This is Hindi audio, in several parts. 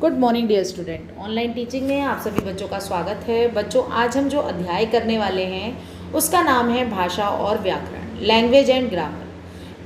Good morning dear student. Online teaching में आप सभी बच्चों का स्वागत है। बच्चों, आज हम जो अध्याय करने वाले हैं उसका नाम है भाषा और व्याकरण, लैंग्वेज एंड ग्रामर।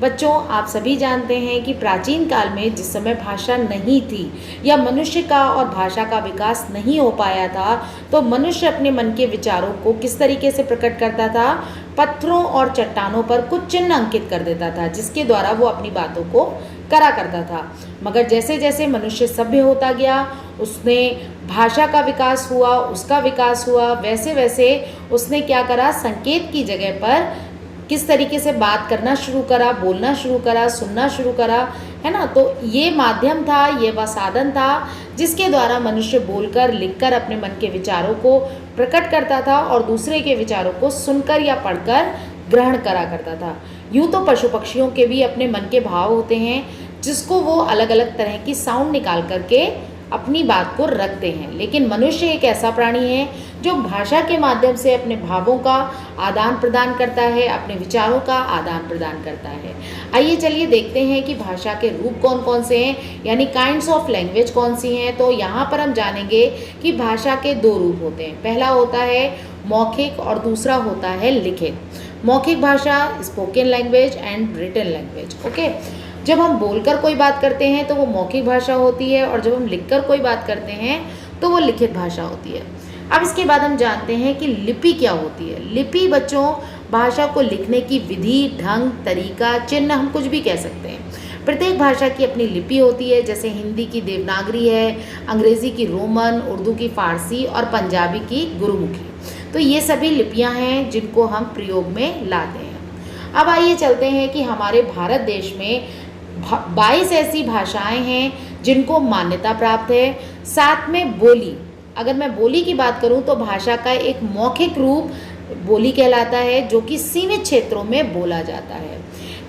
बच्चों, आप सभी जानते हैं कि प्राचीन काल में जिस समय भाषा नहीं थी या मनुष्य का और भाषा का विकास नहीं हो पाया था, तो मनुष्य अपने मन के विचारों को किस तरीके से प्रकट करता था? पत्थरों और चट्टानों पर कुछ चिन्ह अंकित कर देता था, जिसके द्वारा वो अपनी बातों को करा करता था। मगर जैसे जैसे मनुष्य सभ्य होता गया, उसने भाषा का विकास हुआ, उसका विकास हुआ, वैसे वैसे उसने क्या करा? संकेत की जगह पर किस तरीके से बात करना शुरू करा, बोलना शुरू करा, सुनना शुरू करा, है ना। तो ये माध्यम था, ये वह साधन था जिसके द्वारा मनुष्य बोलकर, लिखकर अपने मन के विचारों को प्रकट करता था और दूसरे के विचारों को सुनकर या पढ़कर ग्रहण करा करता था। यूँ तो पशु पक्षियों के भी अपने मन के भाव होते हैं, जिसको वो अलग अलग तरह की साउंड निकाल करके अपनी बात को रखते हैं, लेकिन मनुष्य एक ऐसा प्राणी है जो भाषा के माध्यम से अपने भावों का आदान प्रदान करता है, अपने विचारों का आदान प्रदान करता है। आइए चलिए देखते हैं कि भाषा के रूप कौन कौन से हैं, यानी काइंड्स ऑफ लैंग्वेज कौन सी हैं। तो यहाँ पर हम जानेंगे कि भाषा के दो रूप होते हैं। पहला होता है मौखिक और दूसरा होता है लिखित। मौखिक भाषा, spoken language and written language. Okay, जब हम बोलकर कोई बात करते हैं तो वो मौखिक भाषा होती है, और जब हम लिखकर कोई बात करते हैं तो वो लिखित भाषा होती है। अब इसके बाद हम जानते हैं कि लिपि क्या होती है। लिपि बच्चों, भाषा को लिखने की विधि, ढंग, तरीका, चिन्ह, हम कुछ भी कह सकते हैं। प्रत्येक भाषा की अपनी लिपि होती है, जैसे हिंदी की देवनागरी है, अंग्रेज़ी की रोमन, उर्दू की फारसी और पंजाबी की गुरुमुखी। तो ये सभी लिपियाँ हैं जिनको हम प्रयोग में लाते हैं। अब आइए चलते हैं कि हमारे भारत देश में 22 ऐसी भाषाएं हैं जिनको मान्यता प्राप्त है। साथ में बोली, अगर मैं बोली की बात करूं तो भाषा का एक मौखिक रूप बोली कहलाता है, जो कि सीमित क्षेत्रों में बोला जाता है।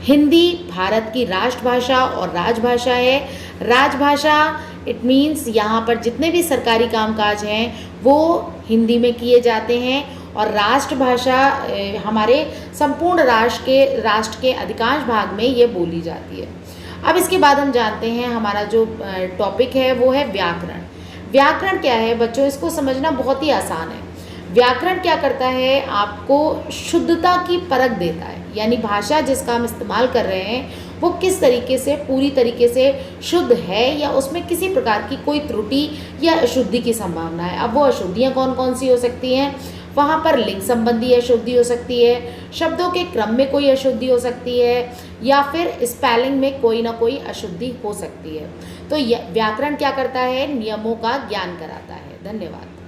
हिंदी भारत की राष्ट्रभाषा और राजभाषा है। राजभाषा इट मीन्स यहाँ पर जितने भी सरकारी कामकाज हैं वो हिंदी में किए जाते हैं, और राष्ट्रभाषा हमारे संपूर्ण राष्ट्र के अधिकांश भाग में ये बोली जाती है। अब इसके बाद हम जानते हैं हमारा जो टॉपिक है वो है व्याकरण। व्याकरण क्या है बच्चों? इसको समझना बहुत ही आसान है। व्याकरण क्या करता है? आपको शुद्धता की परख देता है, यानी भाषा जिसका हम इस्तेमाल कर रहे हैं वो किस तरीके से पूरी तरीके से शुद्ध है, या उसमें किसी प्रकार की कोई त्रुटि या अशुद्धि की संभावना है। अब वो अशुद्धियाँ कौन कौन सी हो सकती हैं? वहाँ पर लिंग संबंधी अशुद्धि हो सकती है, शब्दों के क्रम में कोई अशुद्धि हो सकती है, या फिर स्पेलिंग में कोई ना कोई अशुद्धि हो सकती है। तो व्याकरण क्या करता है? नियमों का ज्ञान कराता है। धन्यवाद।